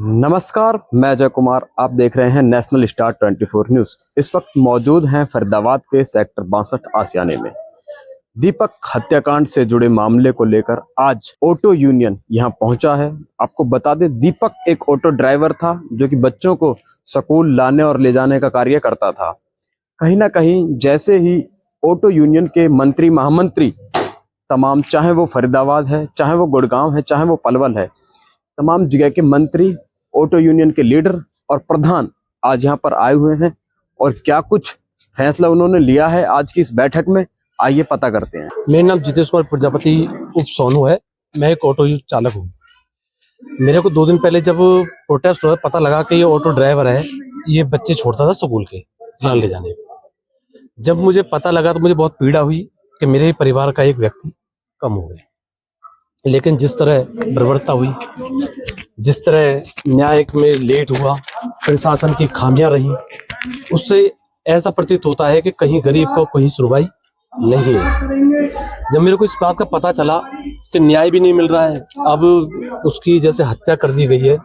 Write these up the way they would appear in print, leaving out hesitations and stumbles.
नमस्कार, मैं अजय कुमार। आप देख रहे हैं नेशनल स्टार 24 न्यूज। इस वक्त मौजूद हैं फरीदाबाद के सेक्टर 62 आसियाने में। दीपक हत्याकांड से जुड़े मामले को लेकर आज ऑटो यूनियन यहां पहुंचा है। आपको बता दें, दीपक एक ऑटो ड्राइवर था जो कि बच्चों को स्कूल लाने और ले जाने का कार्य करता था। कहीं ना कहीं जैसे ही ऑटो यूनियन के मंत्री महामंत्री तमाम, चाहे वो फरीदाबाद है, चाहे वो गुड़गांव है, चाहे वो पलवल है, तमाम जगह के मंत्री, ऑटो यूनियन के लीडर और प्रधान आज यहाँ पर आए हुए हैं और क्या कुछ फैसला उन्होंने लिया है आज की इस बैठक में, आइए पता करते हैं। मेरा नाम जितेश कुमार प्रजापति उप सोनू है। मैं एक ऑटो चालक हूँ। मेरे को 2 दिन पहले जब प्रोटेस्ट हुआ, पता लगा कि ये ऑटो ड्राइवर है, ये बच्चे छोड़ता था स्कूल के लाने ले जाने। जब मुझे पता लगा तो मुझे बहुत पीड़ा हुई कि मेरे परिवार का एक व्यक्ति कम हो गया। लेकिन जिस तरह बर्बरता हुई, जिस तरह न्याय में लेट हुआ, प्रशासन की खामियां रही, उससे ऐसा प्रतीत होता है कि कहीं गरीब को कहीं सुनवाई नहीं है। जब मेरे को इस बात का पता चला कि न्याय भी नहीं मिल रहा है, अब उसकी जैसे हत्या कर दी गई है।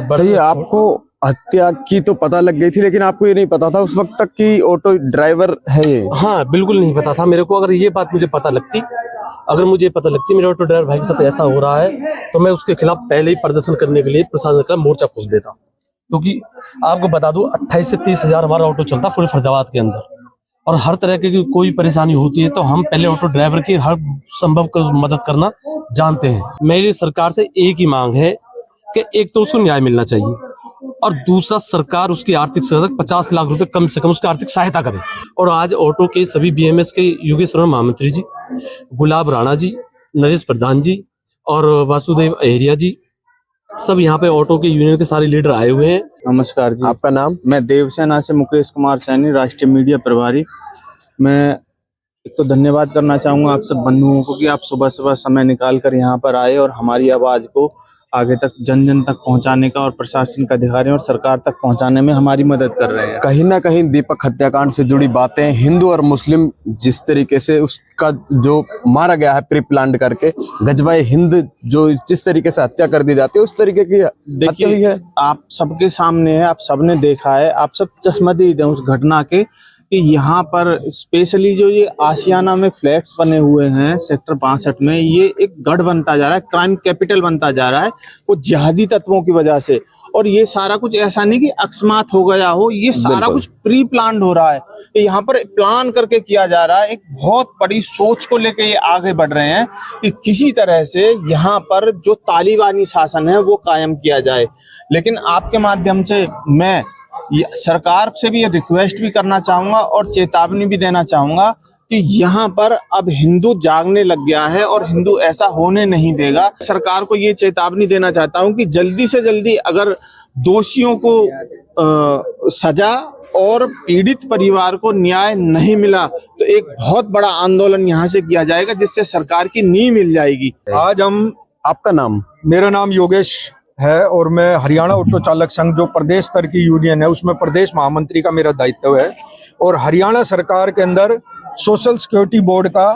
बड़े आपको हत्या की तो पता लग गई थी, लेकिन आपको ये नहीं पता था उस वक्त तक कि ऑटो ड्राइवर है ये? हाँ, बिल्कुल नहीं पता था मेरे को। अगर ये बात मुझे पता लगती, मेरे ऑटो ड्राइवर भाई के साथ ऐसा हो रहा है, तो मैं उसके खिलाफ पहले ही प्रदर्शन करने के लिए प्रशासन का मोर्चा खोल देता। क्योंकि आपको बता दूं, 28 से 30 हजार हमारा ऑटो चलता पूरे फरीदाबाद के अंदर, और हर तरह की कोई परेशानी होती है तो हम पहले ऑटो ड्राइवर की हर संभव मदद करना जानते हैं। मेरी सरकार से एक ही मांग है कि एक तो उसको न्याय मिलना चाहिए, और दूसरा सरकार उसकी आर्थिक सहायता 50 लाख रुपए कम से कम उसकी आर्थिक सहायता करे। और आज ऑटो के सभी बीएमएस के योगेश महामंत्री जी, गुलाब राणा जी, नरेश प्रधान जी और वासुदेव अहेरिया जी, सब यहाँ पे ऑटो के यूनियन के सारे लीडर आए हुए हैं। नमस्कार जी। आपका नाम? मैं देवसेना से मुकेश कुमार सैनी, राष्ट्रीय मीडिया प्रभारी। मैं एक तो धन्यवाद करना चाहूँगा आप सब बंधुओं को कि आप सुबह सुबह समय निकाल कर यहाँ पर आए और हमारी आवाज़ को आगे तक जन जन तक पहुंचाने का और प्रशासन के अधिकारियों और सरकार तक पहुंचाने में हमारी मदद कर रहे हैं। कहीं ना कहीं दीपक हत्याकांड से जुड़ी बातें, हिंदू और मुस्लिम जिस तरीके से उसका जो मारा गया है प्री प्लान करके, गजवाए हिंद जो जिस तरीके से हत्या कर दी जाती है, उस तरीके की हत्या हुई है। आप सबके सामने है, आप सबने देखा है, आप सब चश्मदीद हैं उस घटना के कि यहाँ पर स्पेशली जो ये आशियाना में फ्लैट्स बने हुए हैं सेक्टर 62 में, ये एक गढ़ बनता जा रहा है, क्राइम कैपिटल बनता जा रहा है वो जिहादी तत्वों की वजह से। और ये सारा कुछ ऐसा नहीं कि अकस्मात हो गया हो, ये सारा कुछ प्री प्लान्ड हो रहा है। यहाँ पर प्लान करके किया जा रहा है, एक बहुत बड़ी सोच को लेकर ये आगे बढ़ रहे हैं कि किसी तरह से यहाँ पर जो तालिबानी शासन है वो कायम किया जाए। लेकिन आपके माध्यम से मैं सरकार से भी ये रिक्वेस्ट भी करना चाहूंगा और चेतावनी भी देना चाहूंगा कि यहाँ पर अब हिंदू जागने लग गया है और हिंदू ऐसा होने नहीं देगा। सरकार को ये चेतावनी देना चाहता हूँ कि जल्दी से जल्दी अगर दोषियों को सजा और पीड़ित परिवार को न्याय नहीं मिला तो एक बहुत बड़ा आंदोलन यहाँ से किया जाएगा, जिससे सरकार की नींव मिल जाएगी। आज हम, आपका नाम? मेरा नाम योगेश है और मैं हरियाणा ऑटो चालक संघ जो प्रदेश स्तर की यूनियन है उसमें प्रदेश महामंत्री का मेरा दायित्व है, और हरियाणा सरकार के अंदर सोशल सिक्योरिटी बोर्ड का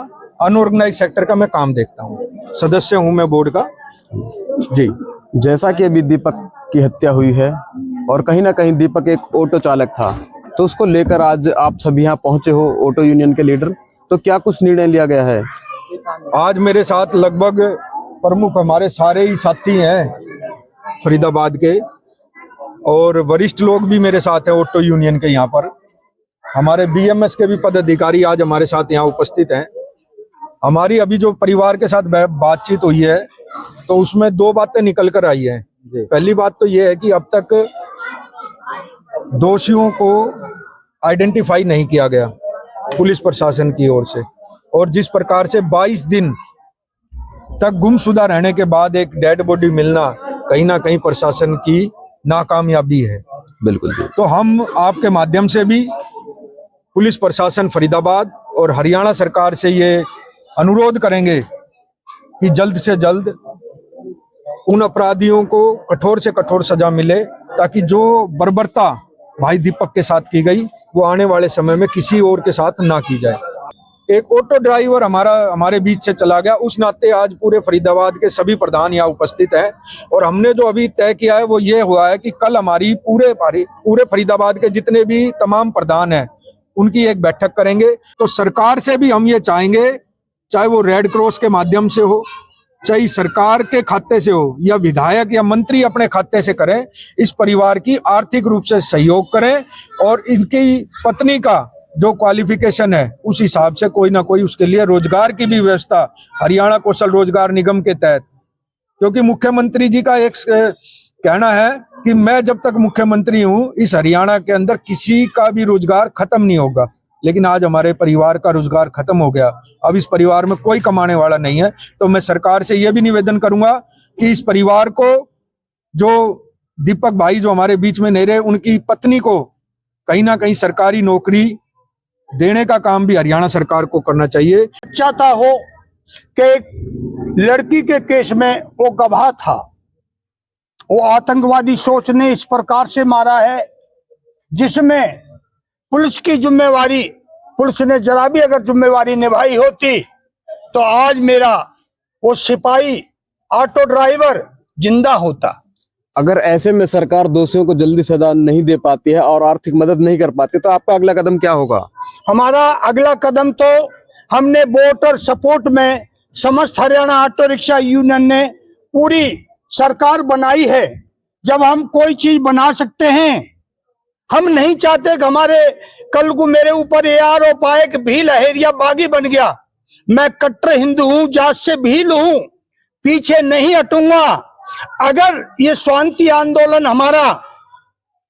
अनऑर्गेनाइज सेक्टर का मैं काम देखता हूँ, सदस्य हूँ मैं बोर्ड का जी। जैसा कि अभी दीपक की हत्या हुई है और कहीं ना कहीं दीपक एक ऑटो चालक था, तो उसको लेकर आज आप सभी यहाँ पहुंचे हो, ऑटो यूनियन के लीडर, तो क्या कुछ निर्णय लिया गया है? आज मेरे साथ लगभग प्रमुख हमारे सारे ही साथी हैं फरीदाबाद के, और वरिष्ठ लोग भी मेरे साथ हैं ऑटो यूनियन के। यहाँ पर हमारे बीएमएस के भी पदाधिकारी आज हमारे साथ यहाँ उपस्थित हैं। हमारी अभी जो परिवार के साथ बातचीत हुई है तो उसमें 2 बातें निकल कर आई हैं। पहली बात तो ये है कि अब तक दोषियों को आइडेंटिफाई नहीं किया गया पुलिस प्रशासन की ओर से, और जिस प्रकार से 22 दिन तक गुमशुदा रहने के बाद एक डेड बॉडी मिलना कहीं ना कहीं प्रशासन की नाकामयाबी है। बिल्कुल। तो हम आपके माध्यम से भी पुलिस प्रशासन फरीदाबाद और हरियाणा सरकार से ये अनुरोध करेंगे कि जल्द से जल्द उन अपराधियों को कठोर से कठोर सजा मिले, ताकि जो बर्बरता भाई दीपक के साथ की गई वो आने वाले समय में किसी और के साथ ना की जाए। एक ऑटो ड्राइवर हमारे बीच से चला गया। उस नाते आज पूरे फरीदाबाद के सभी प्रधान यहाँ उपस्थित हैं और हमने जो अभी तय किया है वो ये हुआ है कि कल हमारी पूरे फरीदाबाद के जितने भी तमाम प्रधान हैं उनकी एक बैठक करेंगे। तो सरकार से भी हम ये चाहेंगे, चाहे वो रेड क्रॉस के माध्यम से हो, चाहे सरकार के खाते से हो या विधायक या मंत्री अपने खाते से करें, इस परिवार की आर्थिक रूप से सहयोग करें और इनकी पत्नी का जो क्वालिफिकेशन है उस हिसाब से कोई ना कोई उसके लिए रोजगार की भी व्यवस्था हरियाणा कौशल रोजगार निगम के तहत, क्योंकि मुख्यमंत्री जी का एक कहना है कि मैं जब तक मुख्यमंत्री हूं इस हरियाणा के अंदर किसी का भी रोजगार खत्म नहीं होगा। लेकिन आज हमारे परिवार का रोजगार खत्म हो गया, अब इस परिवार में कोई कमाने वाला नहीं है। तो मैं सरकार से यह भी निवेदन करूंगा कि इस परिवार को, जो दीपक भाई जो हमारे बीच में नहीं रहे, उनकी पत्नी को कहीं ना कहीं सरकारी नौकरी देने का काम भी हरियाणा सरकार को करना चाहिए। चाहता हो कि एक लड़की के केस में वो गवाह था, वो आतंकवादी सोच ने इस प्रकार से मारा है जिसमें पुलिस की जिम्मेवारी, पुलिस ने जरा भी अगर जिम्मेवारी निभाई होती तो आज मेरा वो सिपाही ऑटो ड्राइवर जिंदा होता। अगर ऐसे में सरकार दोषियों को जल्दी सजा नहीं दे पाती है और आर्थिक मदद नहीं कर पाती तो आपका अगला कदम क्या होगा? हमारा अगला कदम तो हमने वोटर सपोर्ट में समस्त हरियाणा ऑटो रिक्शा यूनियन ने पूरी सरकार बनाई है। जब हम कोई चीज बना सकते हैं, हम नहीं चाहते कि हमारे कल को मेरे ऊपर ये आरोप आए कि भील लहेरिया बागी बन गया। मैं कट्टर हिंदू हूं, जात से भील हूं, पीछे नहीं हटूंगा। अगर ये शांति आंदोलन हमारा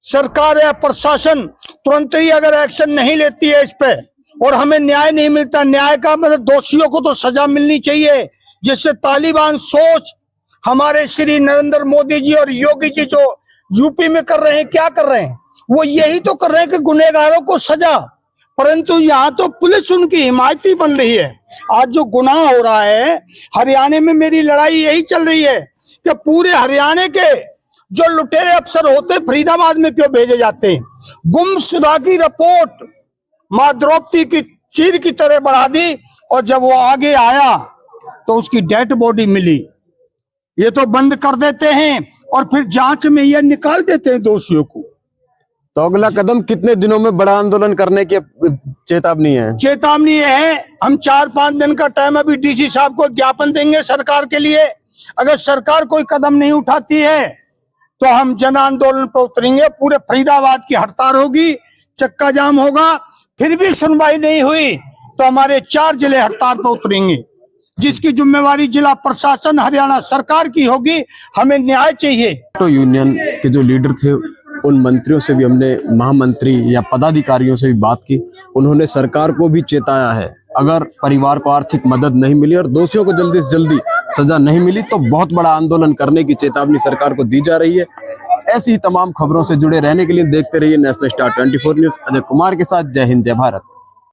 सरकार या प्रशासन तुरंत ही अगर एक्शन नहीं लेती है इस पे और हमें न्याय नहीं मिलता, न्याय का मतलब दोषियों को तो सजा मिलनी चाहिए, जिससे तालिबान सोच हमारे श्री नरेंद्र मोदी जी और योगी जी जो यूपी में कर रहे हैं, क्या कर रहे हैं, वो यही तो कर रहे हैं कि गुनहगारों को सजा, परंतु यहाँ तो पुलिस उनकी हिमायती बन रही है। आज जो गुनाह हो रहा है हरियाणा में, मेरी लड़ाई यही चल रही है कि पूरे हरियाणा के जो लुटेरे अफसर होते फरीदाबाद में क्यों भेजे जाते हैं। गुमशुदा की रिपोर्ट माँ द्रौपदी की चीर की तरह बढ़ा दी और जब वो आगे आया तो उसकी डेड बॉडी मिली। ये तो बंद कर देते हैं और फिर जांच में ये निकाल देते हैं दोषियों को। तो अगला कदम कितने दिनों में बड़ा आंदोलन करने की चेतावनी है? चेतावनी है, हम 4-5 दिन का टाइम अभी डीसी साहब को ज्ञापन देंगे सरकार के लिए। अगर सरकार कोई कदम नहीं उठाती है तो हम जन आंदोलन पर उतरेंगे। पूरे फरीदाबाद की हड़ताल होगी, चक्का जाम होगा, फिर भी सुनवाई नहीं हुई तो हमारे 4 जिले हड़ताल पर उतरेंगे, जिसकी जिम्मेवारी जिला प्रशासन हरियाणा सरकार की होगी। हमें न्याय चाहिए। ऑटो यूनियन के जो लीडर थे उन मंत्रियों से भी हमने, महामंत्री या पदाधिकारियों से भी बात की। उन्होंने सरकार को भी चेताया है, अगर परिवार को आर्थिक मदद नहीं मिली और दोषियों को जल्दी से जल्दी सजा नहीं मिली तो बहुत बड़ा आंदोलन करने की चेतावनी सरकार को दी जा रही है। ऐसी तमाम खबरों से जुड़े रहने के लिए देखते रहिए national star 24 news. Ajay Kumar के साथ, जय हिंद, जय भारत।